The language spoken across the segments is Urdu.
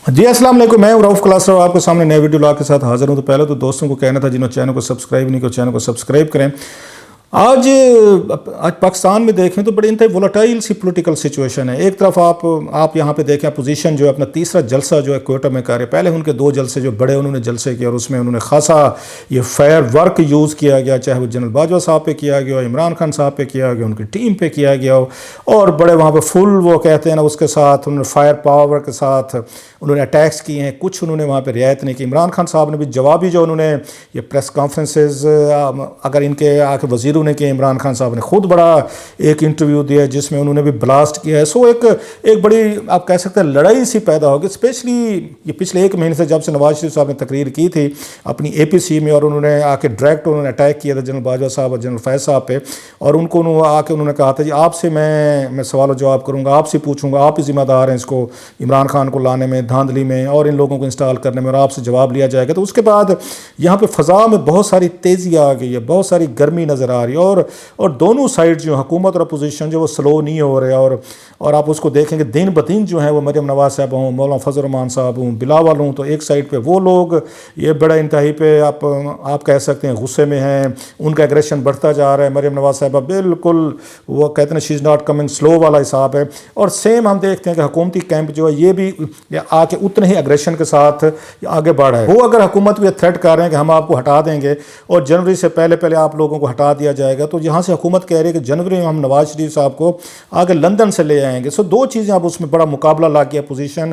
جی السلام علیکم، میں رؤف کلاس آپ کے سامنے نئے ویڈیو لا کے ساتھ حاضر ہوں۔ تو پہلے تو دوستوں کو کہنا تھا جنہوں نے چینل کو سبسکرائب نہیں کیا چینل کو سبسکرائب کریں۔ آج پاکستان میں دیکھیں تو بڑی انتہائی وولٹائل سی پولیٹیکل سچویشن ہے۔ ایک طرف آپ یہاں پہ دیکھیں اپوزیشن جو ہے اپنا تیسرا جلسہ جو ہے کوئٹہ میں کر رہے، پہلے ان کے 2 جلسے جو بڑے انہوں نے جلسے کیا اور اس میں انہوں نے خاصا یہ فائر ورک یوز کیا گیا، چاہے وہ جنرل باجوہ صاحب پہ کیا گیا ہو، عمران خان صاحب پہ کیا گیا، ان کی ٹیم پہ کیا گیا ہو، اور بڑے وہاں پہ فل وہ کہتے ہیں نا اس کے ساتھ انہوں نے فائر پاور کے ساتھ انہوں نے اٹیکس کیے ہیں، کچھ انہوں نے وہاں پہ رعایت نہیں کی۔ عمران خان صاحب نے بھی جوابی جو انہوں نے یہ پریس کانفرنسز اگر ان کے آ کے وزیروں نے کیے، عمران خان صاحب نے خود بڑا ایک انٹرویو دیا جس میں انہوں نے بھی بلاسٹ کیا ہے۔ سو ایک بڑی آپ کہہ سکتے ہیں لڑائی سی پیدا ہوگی، اسپیشلی یہ پچھلے 1 مہینے سے جب سے نواز شریف صاحب نے تقریر کی تھی اپنی اے پی سی میں، اور انہوں نے آ کے ڈائریکٹ انہوں نے اٹیک کیا تھا جنرل باجوہ صاحب اور جنرل فیض صاحب پہ، اور ان کو آ کے انہوں نے کہا تھا جی آپ سے میں سوال و جواب کروں گا، آپ سے پوچھوں گا، آپ ہی ذمہ دار ہیں اس کو عمران خان کو لانے میں، دھاندلی میں اور ان لوگوں کو انسٹال کرنے میں، اور آپ سے جواب لیا جائے گا۔ تو اس کے بعد یہاں پہ فضا میں بہت ساری تیزی آ گئی ہے، بہت ساری گرمی نظر آ رہی ہے، اور دونوں سائڈ جو حکومت اور اپوزیشن جو وہ سلو نہیں ہو رہے، اور آپ اس کو دیکھیں کہ دن بدن جو ہیں وہ مریم نواز صاحب ہوں، مولانا فضل الرحمان صاحب ہوں، بلاول ہوں، تو ایک سائڈ پہ وہ لوگ یہ بڑا انتہائی پہ آپ کہہ سکتے ہیں غصے میں ہیں، ان کا ایگریشن بڑھتا جا رہا ہے۔ مریم نواز صاحبہ بالکل وہ کہتے ہیں شی از ناٹ کمنگ سلو والا حساب ہے، اور سیم ہم دیکھتے ہیں کہ حکومتی کیمپ جو ہے یہ بھی آ کے اتنے ہی ایگریشن کے ساتھ آگے بڑھ رہا ہے۔ وہ اگر حکومت بھی تھریٹ کر رہے ہیں کہ ہم آپ کو ہٹا دیں گے اور جنوری سے پہلے آپ لوگوں کو ہٹا دیا جائے گا، تو یہاں سے حکومت کہہ رہی ہے کہ جنوری میں ہم نواز شریف صاحب کو آگے لندن سے لے آئیں گے۔ سو 2 چیزیں اب اس میں بڑا مقابلہ لا کے اپوزیشن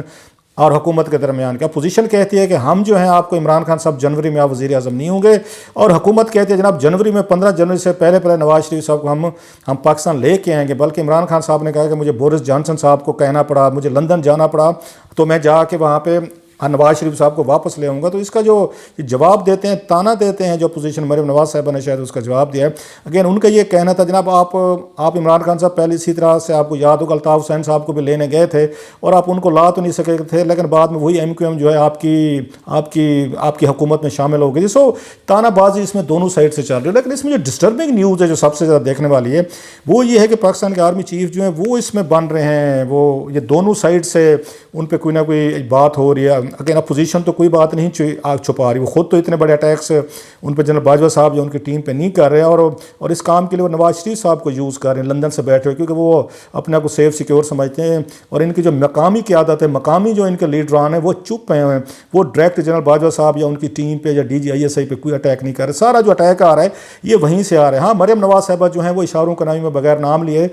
اور حکومت کے درمیان کا۔ اپوزیشن کہتی ہے کہ ہم جو ہیں آپ کو عمران خان صاحب جنوری میں آپ وزیر اعظم نہیں ہوں گے، اور حکومت کہتی ہے جناب جنوری میں 15 جنوری سے پہلے نواز شریف صاحب کو ہم پاکستان لے کے آئیں گے۔ بلکہ عمران خان صاحب نے کہا کہ مجھے بورس جانسن صاحب کو کہنا پڑا، مجھے لندن جانا پڑا، تو میں جا کے وہاں پہ نواز شریف صاحب کو واپس لے آؤں گا۔ تو اس کا جو جواب دیتے ہیں، تانا دیتے ہیں جو اپوزیشن، مریم نواز صاحبہ نے شاید اس کا جواب دیا ہے۔ اگین ان کا یہ کہنا تھا جناب آپ عمران خان صاحب پہلے اسی طرح سے آپ کو یاد ہوگا الطاف حسین صاحب کو بھی لینے گئے تھے، اور آپ ان کو لا تو نہیں سکے تھے، لیکن بعد میں وہی MQM جو ہے آپ کی حکومت میں شامل ہو گئی۔ سو تانا بازی اس میں دونوں سائڈ سے چل رہی ہے، لیکن اس میں جو ڈسٹربنگ نیوز ہے جو سب سے زیادہ دیکھنے والی ہے وہ یہ ہے کہ پاکستان کے آرمی چیف جو ہیں وہ اس میں بن رہے ہیں، وہ یہ دونوں سائڈ سے ان پہ کوئی نہ کوئی بات ہو رہی ہے۔ اگین اپوزیشن تو کوئی بات نہیں چھپا رہی، وہ خود تو اتنے بڑے اٹیکس ان پہ جنرل باجوہ صاحب جو ان کی ٹیم پہ نہیں کر رہے، اور اس کام کے لیے وہ نواز شریف صاحب کو یوز کر رہے ہیں لندن سے بیٹھے ہوئے، کیونکہ وہ اپنے آپ کو سیف سیکیور سمجھتے ہیں، اور ان کی جو مقامی قیادت ہے، مقامی جو ان کے لیڈران ہیں وہ چپ ہیں، وہ ڈائریکٹ جنرل باجوہ صاحب یا ان کی ٹیم پہ یا DGISI پہ کوئی اٹیک نہیں کر رہے۔ سارا جو اٹیک آ رہا ہے یہ وہیں سے آ رہا ہے۔ ہاں مریم نواز صاحبہ جو ہیں وہ اشاروں کنائی میں بغیر نام لیے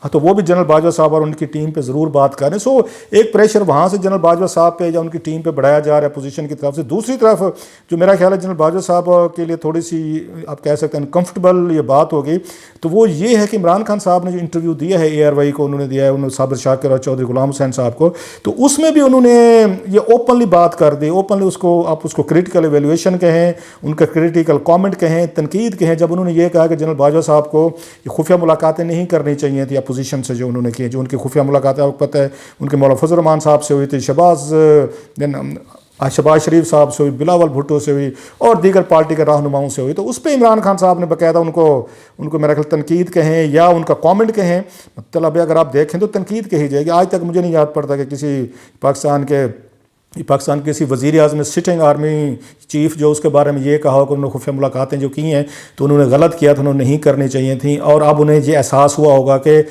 تو وہ بھی جنرل باجوہ صاحب اور ان کی ٹیم پہ ضرور بات کر رہے ہیں۔ سو ایک پریشر وہاں سے جنرل باجوہ صاحب پہ یا ان کی ٹیم پہ بڑھایا جا رہا ہے اپوزیشن کی طرف سے۔ دوسری طرف جو میرا خیال ہے جنرل باجوہ صاحب کے لیے تھوڑی سی آپ کہہ سکتے ہیں انکمفرٹیبل یہ بات ہوگی، تو وہ یہ ہے کہ عمران خان صاحب نے جو انٹرویو دیا ہے ARY کو انہوں نے دیا ہے، انہوں نے صابر شاکر اور چودھری غلام حسین صاحب کو، تو اس میں بھی انہوں نے یہ اوپنلی بات کر دی، اوپنلی آپ اس کو کریٹیکل ایویلویشن کہیں، ان کا کریٹیکل کامنٹ کہیں، تنقید کہیں، جب انہوں نے یہ کہا کہ جنرل باجوہ صاحب کو یہ خفیہ ملاقاتیں نہیں کرنی چاہیے تھی اپوزیشن سے، جو انہوں نے کی، جو ان کی خفیہ ملاقاتیں آپ کو پتہ ہے ان کے مولانا فضل الرحمان صاحب سے ہوئی تھی، شہباز شریف صاحب سے ہوئی، بلاول بھٹو سے ہوئی، اور دیگر پارٹی کے رہنماؤں سے ہوئی، تو اس پہ عمران خان صاحب نے باقاعدہ ان کو میرا خیال تنقید کہیں یا ان کا کامنٹ کہیں، مطلب اگر آپ دیکھیں تو تنقید کہی جائے گی۔ آج تک مجھے نہیں یاد پڑتا کہ کسی پاکستان کے کسی وزیر اعظم سٹنگ آرمی چیف جو اس کے بارے میں یہ کہا ہو کہ انہوں نے خفیہ ملاقاتیں جو کی ہیں تو انہوں نے غلط کیا تھا، انہوں نے نہیں کرنی چاہیے تھیں، اور اب انہیں یہ احساس ہوا ہوگا کہ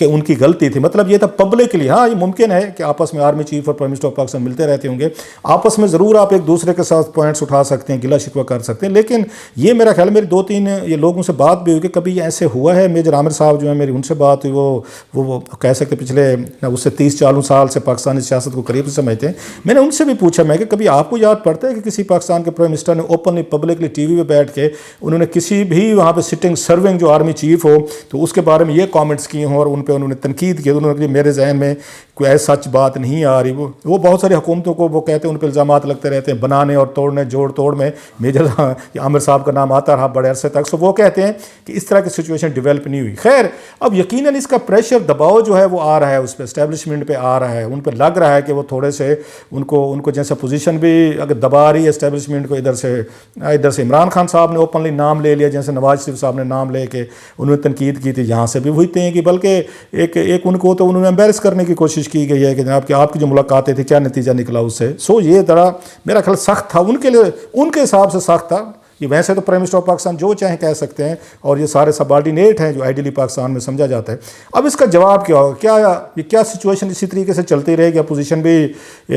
ان کی غلطی تھی۔ مطلب یہ تھا پبلکلی، ہاں یہ ممکن ہے کہ آپس میں آرمی چیف اور پرائم منسٹر آف پاکستان ملتے رہتے ہوں گے، آپس میں ضرور آپ ایک دوسرے کے ساتھ پوائنٹس اٹھا سکتے ہیں، گلا شکوہ کر سکتے ہیں، لیکن یہ میرا خیال میری 2-3 یہ لوگوں سے بات بھی ہوئی کہ کبھی یہ ایسے ہوا ہے۔ میجر عامر صاحب جو ہیں میری ان سے بات ہوئی، وہ کہہ سکتے پچھلے اس سے 30-40 سال سے پاکستانی سیاست کو قریب سے سمجھتے ہیں۔ میں نے ان سے بھی پوچھا کہ کبھی آپ کو یاد پڑتا ہے کہ کسی پاکستان کے پرائم منسٹر نے اوپنلی پبلکلی ٹی وی پہ بیٹھ کے انہوں نے کسی بھی وہاں پہ سٹنگ سرونگ جو آرمی چیف ہو تو اس کے بارے میں یہ کامنٹس کیے ہوں اور ان پہ انہوں نے تنقید کہ انہوں نے میرے ذہن میں کوئی ایسا سچ بات نہیں آ رہی۔ وہ بہت ساری حکومتوں کو وہ کہتے ہیں ان پہ الزامات لگتے رہتے ہیں بنانے اور توڑنے، جوڑ توڑ میں میجر عامر صاحب کا نام آتا رہا بڑے عرصے تک۔ سو وہ کہتے ہیں کہ اس طرح کی سچویشن ڈیولپ نہیں ہوئی۔ خیر اب یقیناً اس کا پریشر دباؤ جو ہے وہ آ رہا ہے، اس پہ اسٹیبلشمنٹ پہ آ رہا ہے، ان پہ لگ رہا ہے کہ وہ تھوڑے سے ان کو جیسے پوزیشن بھی اگر دبا رہی ہے اسٹیبلشمنٹ کو، ادھر سے عمران خان صاحب نے اوپنلی نام لے لیا، جیسے نواز شریف صاحب نے نام لے کے انہوں نے تنقید کی تھی، یہاں سے بھی وہی ہیں کہ بلکہ ایک ان کو تو انہوں نے امبیرس کرنے کی کوشش کی گئی ہے کہ جناب کہ آپ کی جو ملاقاتیں تھیں کیا نتیجہ نکلا اس سے. سو یہ ذرا میرا خیال سخت تھا ان کے لیے, ان کے حساب سے سخت تھا. یہ ویسے تو پرائم منسٹر آف پاکستان جو چاہیں کہہ سکتے ہیں اور یہ سارے سبارڈینیٹ ہیں جو آئیڈیلی پاکستان میں سمجھا جاتا ہے. اب اس کا جواب کیا ہوگا؟ کیا سچویشن اسی طریقے سے چلتی رہے گی؟ اپوزیشن بھی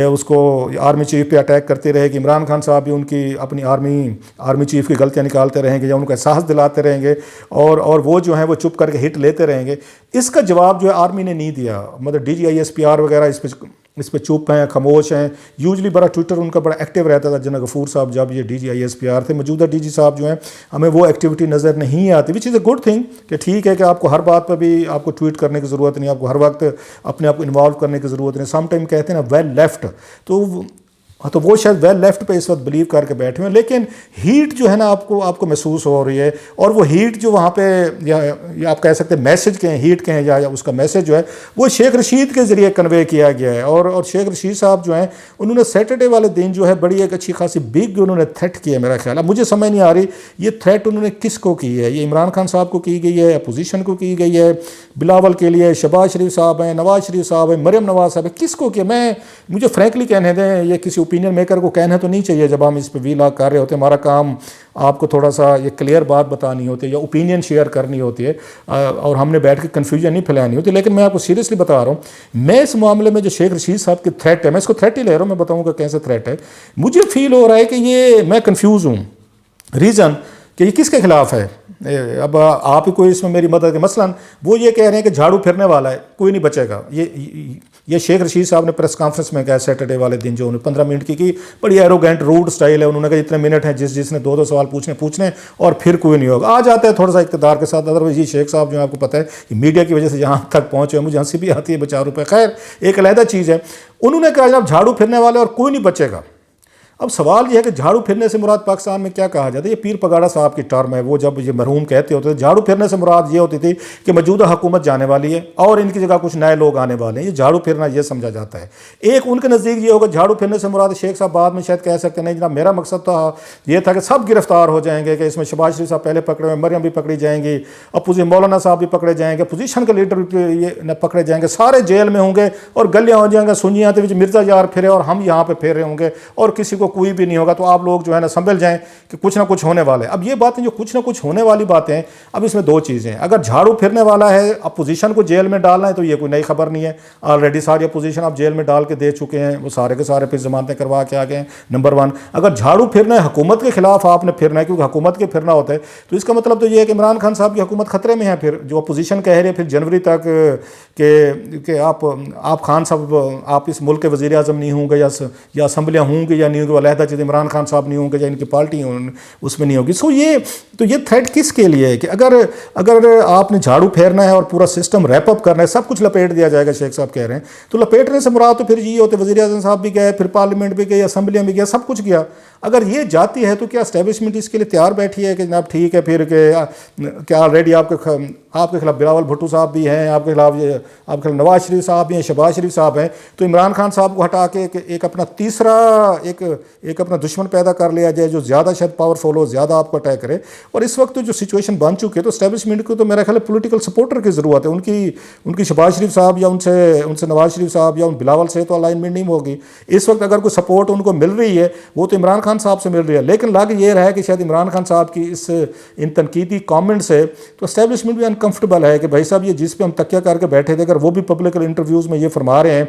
اس کو آرمی چیف پہ اٹیک کرتی رہے گی, عمران خان صاحب بھی ان کی اپنی آرمی چیف کی غلطیاں نکالتے رہیں گے یا ان کو احساس دلاتے رہیں گے, اور وہ جو ہیں وہ چپ کر کے ہٹ لیتے رہیں گے. اس کا جواب جو ہے آرمی نے نہیں دیا. مطلب DGISPR وغیرہ اس پہ چپ ہیں, خاموش ہیں. یوزلی بڑا ٹویٹر ان کا بڑا ایکٹیو رہتا تھا. جنرل غفور صاحب جب یہ DGISPR تھے, موجودہ DG صاحب جو ہیں ہمیں وہ ایکٹیویٹی نظر نہیں آتی, وچ از اے گڈ تھنگ کہ ٹھیک ہے کہ آپ کو ہر بات پہ بھی آپ کو ٹویٹ کرنے کی ضرورت نہیں, آپ کو ہر وقت اپنے آپ کو انوالو کرنے کی ضرورت نہیں. سم ٹائم کہتے ہیں نا ویل لیفٹ, تو وہ شاید ویل لیفٹ پہ اس وقت بلیو کر کے بیٹھے ہوئے. لیکن ہیٹ جو ہے نا آپ کو محسوس ہو رہی ہے, اور وہ ہیٹ جو وہاں پہ یا آپ کہہ سکتے ہیں میسج کہیں, ہیٹ کہیں یا اس کا میسج جو ہے وہ شیخ رشید کے ذریعے کنوے کیا گیا ہے. اور شیخ رشید صاحب جو ہیں انہوں نے سیٹرڈے والے دن جو ہے بڑی ایک اچھی خاصی بگ انہوں نے تھریٹ کی ہے. میرا خیال ہے, مجھے سمجھ نہیں آ رہی یہ تھریٹ انہوں نے کس کو کی ہے. یہ عمران خان صاحب کو کی گئی ہے, اپوزیشن کو کی گئی ہے, بلاول کے لیے شہباز شریف صاحب ہیں, نواز شریف صاحب ہیں, مریم نواز صاحب ہیں, کس کو کیا؟ مجھے فرینکلی کہنے دیں, یہ کسی اوپینین میکر کو کہنا تو نہیں چاہیے جب ہم اس پہ ویلاگ کر رہے ہوتے ہیں. ہمارا کام آپ کو تھوڑا سا یہ کلیئر بات بتانی ہوتی ہے یا اوپینین شیئر کرنی ہوتی ہے, اور ہم نے بیٹھ کے کنفیوژن نہیں پھیلانی ہوتی. لیکن میں آپ کو سیریسلی بتا رہا ہوں, میں اس معاملے میں جو شیخ رشید صاحب کی تھریٹ ہے, میں اس کو تھریٹ ہی لے رہا ہوں, میں بتاؤں گا کیسے تھریٹ ہے. مجھے فیل ہو رہا ہے کہ یہ میں کنفیوز ہوں. ریزن کہ یہ کس کے خلاف ہے. اب آپ ہی کوئی اس میں میری مدد ہے. مثلا وہ یہ کہہ رہے ہیں کہ جھاڑو پھرنے والا ہے, کوئی نہیں بچے گا. یہ شیخ رشید صاحب نے پریس کانفرنس میں کہا سیٹرڈے والے دن, جو انہوں نے 15 منٹ کی بڑی ایروگینٹ روڈ سٹائل ہے. انہوں نے کہا اتنے منٹ ہیں جس نے 2 سوال پوچھنے اور پھر کوئی نہیں ہوگا. آ جاتا ہے تھوڑا سا اقتدار کے ساتھ. ادروائز یہ شیخ صاحب جو آپ کو پتہ ہے یہ میڈیا کی وجہ سے جہاں تک پہنچے ہیں, مجھے ہنسی بھی آتی ہے بیچاروں پہ. خیر ایک علیحدہ چیز ہے. انہوں نے کہا جب جھاڑو پھرنے والے اور کوئی نہیں بچے گا. اب سوال یہ ہے کہ جھاڑو پھرنے سے مراد پاکستان میں کیا کہا جاتا ہے؟ یہ پیر پگاڑا صاحب کی ٹرم ہے. وہ جب یہ مرحوم کہتے ہوتے تھے جھاڑو پھرنے سے مراد یہ ہوتی تھی کہ موجودہ حکومت جانے والی ہے اور ان کی جگہ کچھ نئے لوگ آنے والے ہیں. یہ جھاڑو پھرنا یہ سمجھا جاتا ہے. ایک ان کے نزدیک یہ ہوگا جھاڑو پھرنے سے مراد, شیخ صاحب بعد میں شاید کہہ سکتے نہیں جناب میرا مقصد تو یہ تھا کہ سب گرفتار ہو جائیں گے, کہ اس میں شہباز شریف صاحب پہلے پکڑے ہوئے, مریم بھی پکڑی جائیں گی, مولانا صاحب بھی پکڑے جائیں گے, اپوزیشن کے لیڈر بھی پکڑے جائیں گے, سارے جیل میں ہوں گے اور گلیاں ہو جائیں گے سنیاں تے مرزا یار پھرے اور ہم یہاں پہ پھر رہے ہوں گے اور کسی کو کوئی بھی نہیں ہوگا. تو آپ لوگ جو ہے نا سنبھل جائیں کہ کچھ نہ کچھ ہونے والا ہے. اب یہ باتیں جو کچھ نہ کچھ ہونے والی باتیں ہیں, اب اس میں 2 چیزیں ہیں. اگر جھاڑو پھرنے والا ہے اپوزیشن کو جیل میں ڈالنا ہے تو یہ کوئی نئی خبر نہیں ہے. آلریڈی ساری اپوزیشن آپ جیل میں ڈال کے دے چکے ہیں, وہ سارے کے سارے پھر ضمانتیں کروا کے آ گئے ہیں. نمبر 1. اگر جھاڑو پھرنا ہے حکومت کے خلاف آپ نے پھرنا ہے, کیونکہ حکومت کے پھرنا ہوتا ہے, تو اس کا مطلب تو یہ ہے کہ عمران خان صاحب کی حکومت خطرے میں ہے. پھر جو اپوزیشن کہہ رہے ہیں پھر جنوری تک کہ آپ خان صاحب آپ اس ملک کے وزیر اعظم نہیں ہوں گے یا اسمبلیاں ہوں گی یا نہیں ہوں گے, علیحدہ چیز عمران خان صاحب نہیں ہوں گے یا ان کی پارٹی اس میں نہیں ہوگی. سو یہ تھریٹ کس کے لیے ہے کہ اگر آپ نے جھاڑو پھیرنا ہے اور پورا سسٹم ریپ اپ کرنا ہے, سب کچھ لپیٹ دیا جائے گا شیخ صاحب کہہ رہے ہیں, تو لپیٹنے سے مراد تو پھر یہ ہوتے وزیر اعظم صاحب بھی گئے, پھر پارلیمنٹ بھی گئے, اسمبلیاں بھی گیا, سب کچھ کیا. اگر یہ جاتی ہے تو کیا اسٹیبلشمنٹ اس کے لیے تیار بیٹھی ہے کہ جناب ٹھیک ہے پھر کہ آلریڈی آپ کے خلاف بلاول بھٹو صاحب بھی ہیں, آپ کے خلاف نواز شریف صاحب بھی ہیں, شہباز شریف صاحب ہیں, تو عمران خان صاحب کو ہٹا کے ایک اپنا تیسرا ایک اپنا دشمن پیدا کر لیا جائے جو زیادہ شاید پاورفل ہو, زیادہ آپ کو اٹیک کرے. اور اس وقت جو سچویشن بن چکی ہے تو اسٹیبلشمنٹ کو تو میرا خیال ہے پولیٹیکل سپورٹر کی ضرورت ہے. ان کی شہباز شریف صاحب یا ان سے نواز شریف صاحب یا ان بلاول سے تو الائنمنٹ نہیں ہوگی. اس وقت اگر کوئی سپورٹ ان کو مل رہی ہے وہ تو عمران خان صاحب سے مل رہی ہے. لیکن لگ یہ رہا ہے کہ شاید عمران خان صاحب کی ان تنقیدی کامنٹ سے تو اسٹیبلشمنٹ بھی انکمفرٹیبل ہے کہ بھائی صاحب یہ جس پہ ہم تکیہ کر کے بیٹھے تھے, اگر وہ بھی پبلک انٹرویوز میں یہ فرما رہے ہیں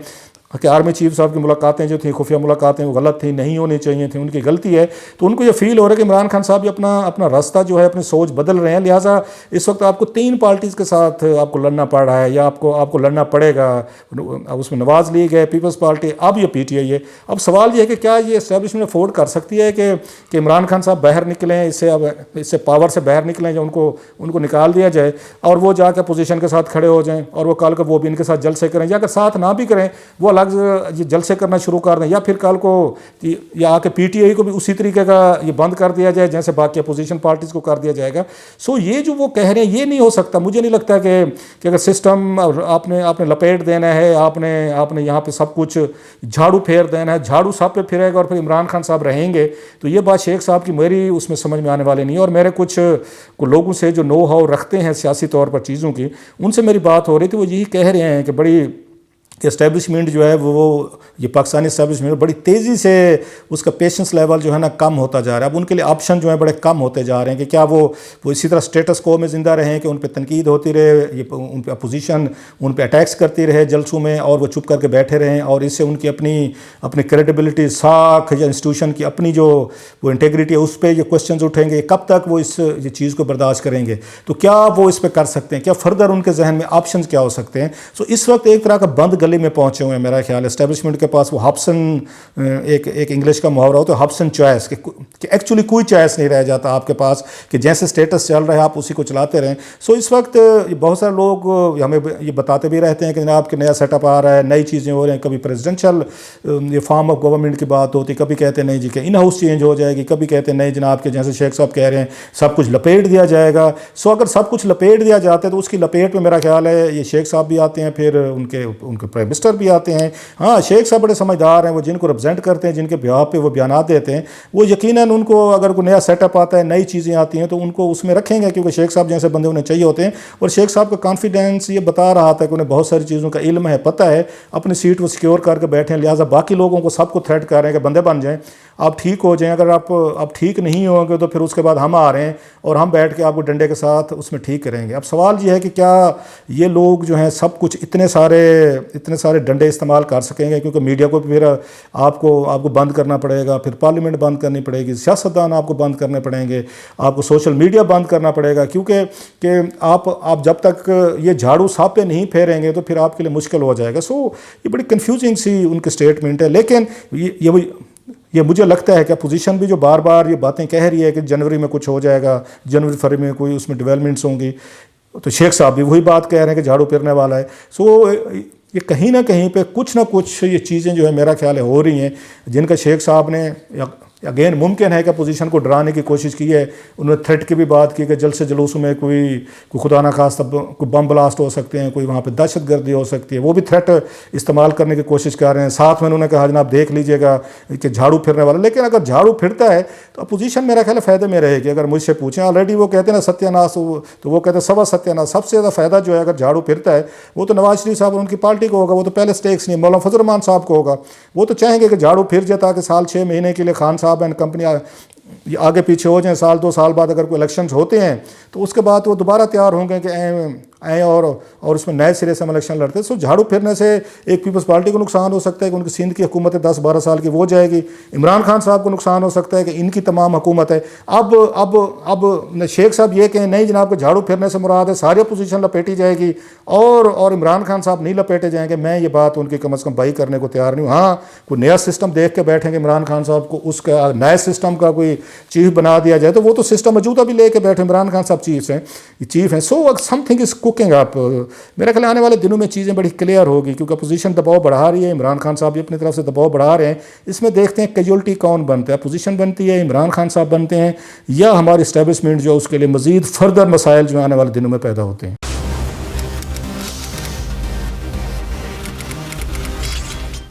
کہ آرمی چیف صاحب کی ملاقاتیں جو تھیں خفیہ ملاقاتیں وہ غلط تھیں, نہیں ہونی چاہیے تھیں, ان کی غلطی ہے, تو ان کو یہ فیل ہو رہا ہے کہ عمران خان صاحب یہ اپنا راستہ جو ہے اپنی سوچ بدل رہے ہیں. لہٰذا اس وقت آپ کو 3 پارٹیز کے ساتھ آپ کو لڑنا پڑ رہا ہے یا آپ کو لڑنا پڑے گا. اس میں نواز لیگ ہے, پیپلز پارٹی, اب یہ PTI ہے. اب سوال یہ ہے کہ کیا یہ اسٹیبلشمنٹ افورڈ کر سکتی ہے کہ عمران خان صاحب باہر نکلیں, اس سے پاور سے باہر نکلیں یا ان کو نکال دیا جائے اور وہ جا کے اپوزیشن کے ساتھ کھڑے ہو جائیں اور وہ کل کا وہ بھی ان کے ساتھ جلسے کریں, یا اگر ساتھ نہ بھی کریں وہ الگ یہ جلسے کرنا شروع کر دیں، یا پھر کل کو یا آ کے پی ٹی آئی کو بھی اسی طریقے کا یہ بند کر دیا جائے جیسے باقی اپوزیشن پارٹیز کو کر دیا جائے گا. سو یہ جو وہ کہہ رہے ہیں یہ نہیں ہو سکتا. مجھے نہیں لگتا کہ اگر سسٹم آپ نے لپیٹ دینا ہے، آپ نے یہاں پہ سب کچھ جھاڑو پھیر دینا ہے، جھاڑو سب پہ پھرے گا اور پھر عمران خان صاحب رہیں گے، تو یہ بات شیخ صاحب کی میری اس میں سمجھ میں آنے والی نہیں ہے. اور میرے کچھ لوگوں سے جو نو ہاؤ رکھتے ہیں سیاسی طور پر چیزوں کی، ان سے میری بات ہو رہی تھی، وہ یہی کہہ رہے ہیں کہ بڑی اسٹیبلشمنٹ جو ہے وہ یہ پاکستانی اسٹیبلشمنٹ بڑی تیزی سے اس کا پیشنس لیول جو ہے نا کم ہوتا جا رہا ہے. اب ان کے لیے آپشن جو ہیں بڑے کم ہوتے جا رہے ہیں کہ کیا وہ اسی طرح اسٹیٹس کو میں زندہ رہیں کہ ان پہ تنقید ہوتی رہے، ان پہ اپوزیشن ان پہ اٹیکس کرتی رہے جلسوں میں اور وہ چپ کر کے بیٹھے رہیں، اور اس سے ان کی اپنی کریڈیبلٹی ساکھ یا انسٹیٹیوشن کی اپنی جو وہ انٹیگریٹی ہے اس پہ یہ کوسچنز اٹھیں گے. کب تک وہ یہ چیز کو برداشت کریں گے؟ تو کیا وہ اس پہ کر سکتے ہیں؟ کیا فردر ان کے ذہن میں آپشنز کیا ہو سکتے ہیں؟ سو اس وقت ایک طرح کا بند گلی میں پہنچے ہوئے ہیں میرا خیال ہے اسٹیبلشمنٹ کے پاس. وہ ہبسن ایک انگلش کا محاورہ ہوتا ہے ہبسن چوائس، کہ ایکچولی کوئی چوائس نہیں رہ جاتا آپ کے پاس کہ جیسے اسٹیٹس چل رہا ہے آپ اسی کو چلاتے رہیں. سو اس وقت بہت سارے لوگ ہمیں یہ بتاتے بھی رہتے ہیں کہ جناب کہ نیا سیٹ اپ آ رہا ہے، نئی چیزیں ہو رہی ہیں. کبھی پریزیڈنشل یہ فارم آف گورنمنٹ کی بات ہوتی، کبھی کہتے ہیں نہیں جی کہ ان ہاؤس چینج ہو جائے گی، کبھی کہتے ہیں نہیں جناب کہ جیسے شیخ صاحب کہہ رہے ہیں سب کچھ لپیٹ دیا جائے گا. سو اگر سب کچھ لپیٹ دیا جاتا ہے تو اس کی لپیٹ میں میرا خیال ہے یہ شیخ صاحب بھی آتے ہیں، پھر ان کے پرائم منسٹر بھی آتے ہیں. ہاں شیخ صاحب بڑے سمجھدار ہیں، وہ جن کو ریپرزینٹ کرتے ہیں، جن کے بیہاف پہ وہ بیانات دیتے ہیں، وہ یقیناً ان کو اگر کوئی نیا سیٹ اپ آتا ہے، نئی چیزیں آتی ہیں تو ان کو اس میں رکھیں گے، کیونکہ شیخ صاحب جیسے بندے انہیں چاہیے ہوتے ہیں. اور شیخ صاحب کا کانفیڈینس یہ بتا رہا تھا کہ انہیں بہت ساری چیزوں کا علم ہے، پتہ ہے، اپنی سیٹ وہ سیکیور کر کے بیٹھے ہیں، لہٰذا باقی لوگوں کو سب کو تھریٹ کر رہے ہیں کہ بندے بن جائیں، آپ ٹھیک ہو جائیں. اگر آپ ٹھیک نہیں ہوں گے تو پھر اس کے بعد ہم آ رہے ہیں اور ہم بیٹھ کے آپ کو ڈنڈے کے ساتھ اس میں ٹھیک کریں گے. اب سوال یہ ہے کہ کیا یہ لوگ جو ہیں سب کچھ اتنے سارے ڈنڈے استعمال کر سکیں گے؟ کیونکہ میڈیا کو پھر آپ کو بند کرنا پڑے گا، پھر پارلیمنٹ بند کرنی پڑے گی، سیاستدان آپ کو بند کرنے پڑیں گے، آپ کو سوشل میڈیا بند کرنا پڑے گا، کیونکہ کہ آپ جب تک یہ جھاڑو صاحب پہ نہیں پھیریں گے تو پھر آپ کے لیے مشکل ہو جائے گا. سو یہ بڑی کنفیوزنگ سی ان کی اسٹیٹمنٹ ہے. لیکن یہ مجھے لگتا ہے کہ اپوزیشن بھی جو بار بار یہ باتیں کہہ رہی ہے کہ جنوری میں کچھ ہو جائے گا، جنوری فروری میں کوئی اس میں ڈیولپمنٹس ہوں گی، تو شیخ صاحب بھی وہی بات کہہ رہے ہیں کہ جھاڑو پھرنے والا ہے. سو یہ کہیں نہ کہیں پہ کچھ نہ کچھ یہ چیزیں جو ہے میرا خیال ہے ہو رہی ہیں، جن کا شیخ صاحب نے اگین ممکن ہے کہ اپوزیشن کو ڈرانے کی کوشش کی ہے. انہوں نے تھریٹ کی بھی بات کی کہ جلسے جلوسوں میں کوئی خدا نہ خواستہ کوئی بم بلاسٹ ہو سکتے ہیں، کوئی وہاں پہ دہشت گردی ہو سکتی ہے، وہ بھی تھریٹ استعمال کرنے کی کوشش کر رہے ہیں. ساتھ میں انہوں نے کہا جناب دیکھ لیجئے گا کہ جھاڑو پھرنے والا. لیکن اگر جھاڑو پھرتا ہے تو اپوزیشن میرا خیال ہے فائدے میں رہے گی. اگر مجھ سے پوچھیں آلریڈی وہ کہتے ہیں نا ستیہ ناش، تو وہ کہتے ہیں سوا ستیہ ناش. سب سے زیادہ فائدہ جو ہے اگر جھاڑو پھرتا ہے وہ تو نواز شریف صاحب اور ان کی پارٹی کو ہوگا، وہ تو پہلے سٹیکس نہیں، مولانا فضل الرحمان صاحب کو ہوگا. وہ تو چاہیں گے کہ جھاڑو پھر جائے تاکہ سال 6 مہینے کے لیے خان صاحب اینڈ کمپنی آگے پیچھے ہو جائیں. سال 2 سال بعد اگر کوئی الیکشنز ہوتے ہیں تو اس کے بعد وہ دوبارہ تیار ہوں گے کہ آئیں اور اس میں نئے سرے سے ہم الیکشن لڑتے ہیں. سو جھاڑو پھرنے سے ایک پیپلز پارٹی کو نقصان ہو سکتا ہے کہ ان کی سندھ کی حکومت 10-12 سال کی وہ جائے گی. عمران خان صاحب کو نقصان ہو سکتا ہے کہ ان کی تمام حکومت ہے. اب شیخ صاحب یہ کہیں نہیں جناب کہ جھاڑو پھرنے سے مراد ہے ساری اپوزیشن لپیٹی جائے گی اور عمران خان صاحب نہیں لپیٹے جائیں گے. میں یہ بات ان کی کم از کم بائی کرنے کو تیار نہیں ہوں. ہاں کوئی نیا سسٹم دیکھ کے بیٹھیں گے عمران خان صاحب کو اس کا نئے سسٹم کا کوئی چیف بنا دیا جائے تو وہ تو سسٹم موجودہ بھی لے کے بیٹھے. عمران خان صاحب چیف ہیں. سو سم تھنگ از کوکنگ اپ. میرا خیال آنے والے دنوں میں چیزیں بڑی کلیئر ہوگی کیونکہ اپوزیشن دباؤ بڑھا رہی ہے. عمران خان صاحب بھی اپنی طرف سے دباؤ بڑھا رہے ہیں. اس میں دیکھتے ہیں کیجولٹی کون بنتا ہے، اپوزیشن بنتی ہے، عمران خان صاحب بنتے ہیں، یا ہماری اسٹیبلشمنٹ جو اس کے لیے مزید فردر مسائل جو آنے والے دنوں میں پیدا ہوتے ہیں.